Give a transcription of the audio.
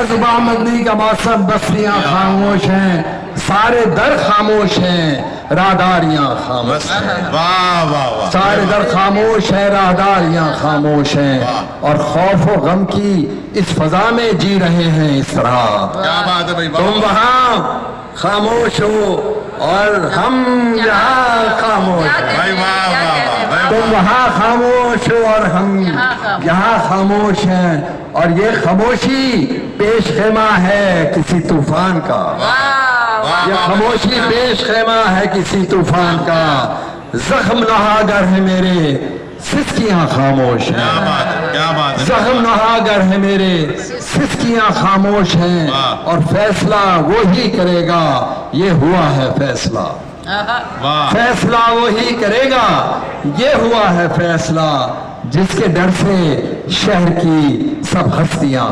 زباں مدنی کا موسم، بستیاں خاموش ہیں، سارے در خاموش ہیں، راہداریاں خاموش ہیں۔ واہ واہ واہ، سارے در خاموش ہیں، راہداریاں خاموش ہیں، اور خوف و غم کی اس فضا میں جی رہے ہیں اس طرح۔ کیا بات ہے بھائی، تم وہاں خاموش ہو اور ہم یہاں خاموش ہیں۔ بھائی واہ واہ واہ، تم وہاں خاموش ہو اور ہم یہاں خاموش ہیں، اور یہ خاموشی پیش خیمہ ہے کسی طوفان کا۔ یہ خاموشی پیش خیمہ ہے کسی طوفان کا، زخم نہاگر ہے میرے، سسکیاں خاموش کیا ہیں۔ بات ہے، کیا بات ہے، زخم نہاگر ہے میرے، سسکیاں خاموش ہیں، اور فیصلہ وہی کرے گا، یہ ہوا ہے فیصلہ۔ واہ، فیصلہ وہی کرے گا، یہ ہوا ہے فیصلہ، جس کے ڈر سے شہر کی سب ہستیاں